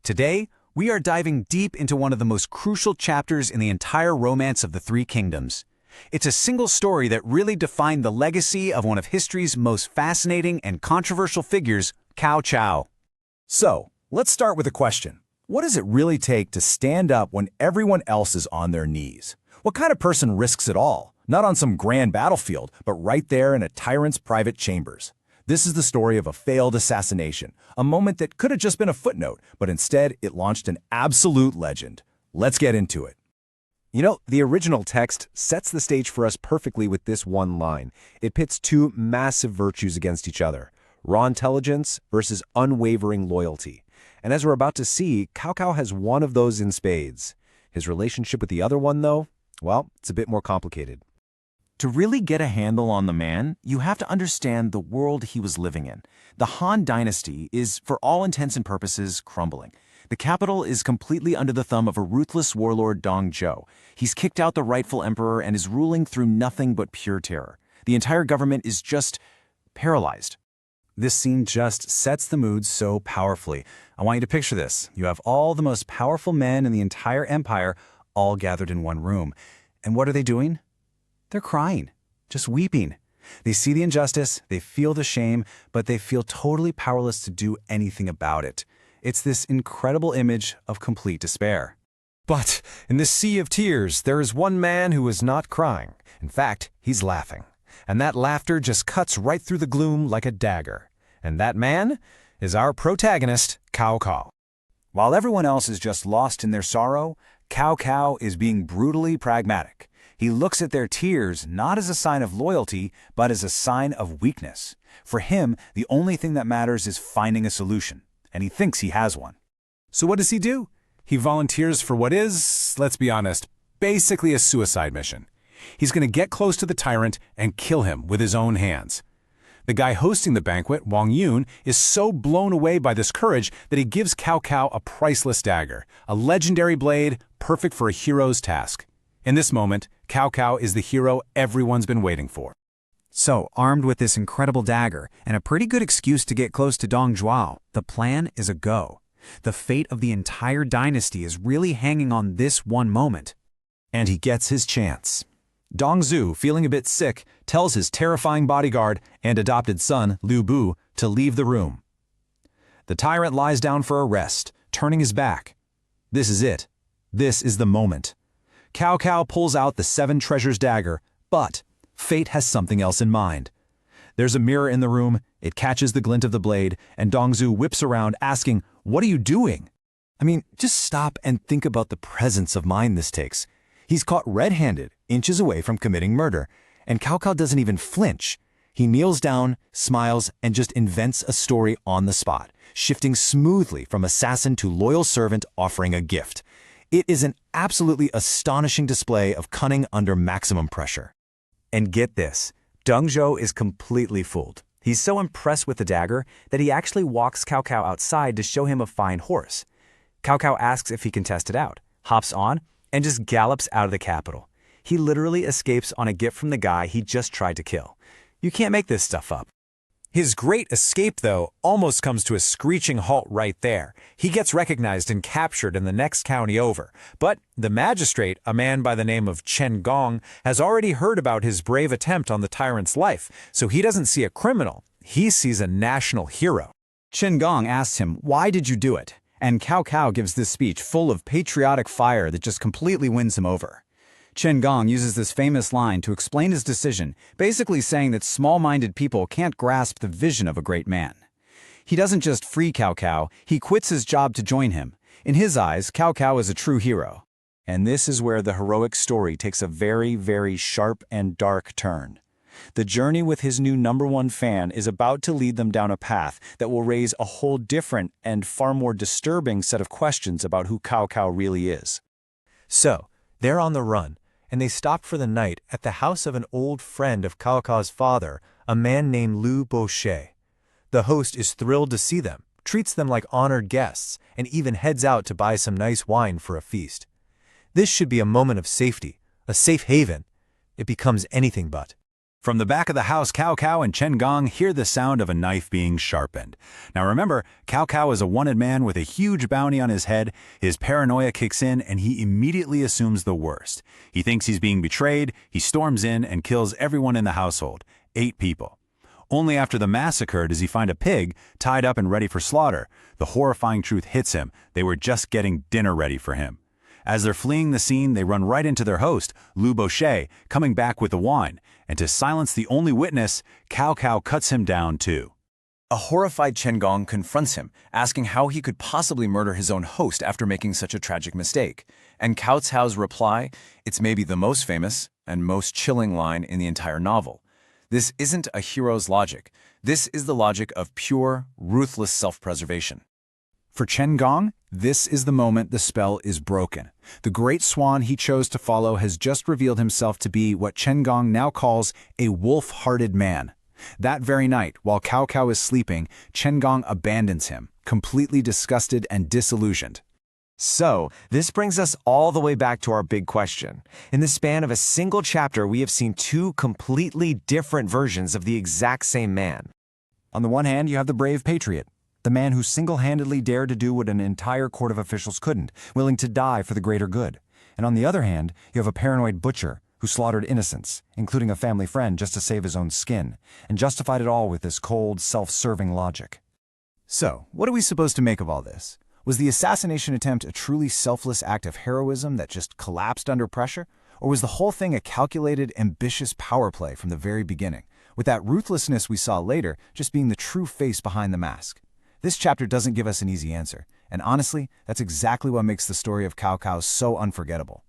Today, we are diving deep into one of the most crucial chapters in the entire romance of the Three Kingdoms. It's a single story that really defined the legacy of one of history's most fascinating and controversial figures, Cao Cao. So, let's start with a question. What does it really take to stand up when everyone else is on their knees? What kind of person risks it all? Not on some grand battlefield, but right there in a tyrant's private chambers. This is the story of a failed assassination, a moment that could have just been a footnote, but instead it launched an absolute legend. Let's get into it. You know, the original text sets the stage for us perfectly with this one line. It pits two massive virtues against each other: raw intelligence versus unwavering loyalty. And as we're about to see, Cao Cao has one of those in spades. His relationship with the other one, though, well, it's a bit more complicated. To really get a handle on the man, you have to understand the world he was living in. The Han Dynasty is, for all intents and purposes, crumbling. The capital is completely under the thumb of a ruthless warlord, Dong Zhuo. He's kicked out the rightful emperor and is ruling through nothing but pure terror. The entire government is just paralyzed. This scene just sets the mood so powerfully. I want you to picture this. You have all the most powerful men in the entire empire all gathered in one room. And what are they doing? They're crying, just weeping. They see the injustice, they feel the shame, but they feel totally powerless to do anything about it. It's this incredible image of complete despair. But in this sea of tears, there is one man who is not crying. In fact, he's laughing. And that laughter just cuts right through the gloom like a dagger. And that man is our protagonist, Cao Cao. While everyone else is just lost in their sorrow, Cao Cao is being brutally pragmatic. He looks at their tears not as a sign of loyalty, but as a sign of weakness. For him, the only thing that matters is finding a solution, and he thinks he has one. So what does he do? He volunteers for what is, let's be honest, basically a suicide mission. He's going to get close to the tyrant and kill him with his own hands. The guy hosting the banquet, Wang Yun, is so blown away by this courage that he gives Cao Cao a priceless dagger, a legendary blade perfect for a hero's task. In this moment, Cao Cao is the hero everyone's been waiting for. So, armed with this incredible dagger and a pretty good excuse to get close to Dong Zhuo, the plan is a go. The fate of the entire dynasty is really hanging on this one moment. And he gets his chance. Dong Zhuo, feeling a bit sick, tells his terrifying bodyguard and adopted son, Liu Bu, to leave the room. The tyrant lies down for a rest, turning his back. This is it. This is the moment. Cao Cao pulls out the Seven Treasures dagger, but fate has something else in mind. There's a mirror in the room, it catches the glint of the blade, and Dong Zhuo whips around asking, "What are you doing?" I mean, just stop and think about the presence of mind this takes. He's caught red-handed, inches away from committing murder, and Cao Cao doesn't even flinch. He kneels down, smiles, and just invents a story on the spot, shifting smoothly from assassin to loyal servant offering a gift. It is an absolutely astonishing display of cunning under maximum pressure. And get this, Dong Zhuo is completely fooled. He's so impressed with the dagger that he actually walks Cao Cao outside to show him a fine horse. Cao Cao asks if he can test it out, hops on, and just gallops out of the capital. He literally escapes on a gift from the guy he just tried to kill. You can't make this stuff up. His great escape, though, almost comes to a screeching halt right there. He gets recognized and captured in the next county over. But the magistrate, a man by the name of Chen Gong, has already heard about his brave attempt on the tyrant's life, so he doesn't see a criminal. He sees a national hero. Chen Gong asks him, "Why did you do it?" And Cao Cao gives this speech full of patriotic fire that just completely wins him over. Chen Gong uses this famous line to explain his decision, basically saying that small-minded people can't grasp the vision of a great man. He doesn't just free Cao Cao, he quits his job to join him. In his eyes, Cao Cao is a true hero. And this is where the heroic story takes a very, very sharp and dark turn. The journey with his new #1 fan is about to lead them down a path that will raise a whole different and far more disturbing set of questions about who Cao Cao really is. So, they're on the run, and they stop for the night at the house of an old friend of Cao Cao's father, a man named Liu Boshe. The host is thrilled to see them, treats them like honored guests, and even heads out to buy some nice wine for a feast. This should be a moment of safety, a safe haven. It becomes anything but. From the back of the house, Cao Cao and Chen Gong hear the sound of a knife being sharpened. Now remember, Cao Cao is a wanted man with a huge bounty on his head. His paranoia kicks in and he immediately assumes the worst. He thinks he's being betrayed, he storms in and kills everyone in the household, 8 people. Only after the massacre does he find a pig tied up and ready for slaughter. The horrifying truth hits him. They were just getting dinner ready for him. As they're fleeing the scene, they run right into their host, Lu Boucher, coming back with the wine. And to silence the only witness, Cao Cao cuts him down too. A horrified Chen Gong confronts him, asking how he could possibly murder his own host after making such a tragic mistake. And Cao Cao's reply, it's maybe the most famous and most chilling line in the entire novel. This isn't a hero's logic. This is the logic of pure, ruthless self-preservation. For Chen Gong, this is the moment the spell is broken. The great swan he chose to follow has just revealed himself to be what Chen Gong now calls a wolf-hearted man. That very night, while Cao Cao is sleeping, Chen Gong abandons him, completely disgusted and disillusioned. So, this brings us all the way back to our big question. In the span of a single chapter, we have seen 2 completely different versions of the exact same man. On the one hand, you have the brave patriot, the man who single-handedly dared to do what an entire court of officials couldn't, willing to die for the greater good. And on the other hand, you have a paranoid butcher who slaughtered innocents, including a family friend, just to save his own skin, and justified it all with this cold, self-serving logic. So, what are we supposed to make of all this? Was the assassination attempt a truly selfless act of heroism that just collapsed under pressure? Or was the whole thing a calculated, ambitious power play from the very beginning, with that ruthlessness we saw later just being the true face behind the mask? This chapter doesn't give us an easy answer, and honestly, that's exactly what makes the story of Cao Cao so unforgettable.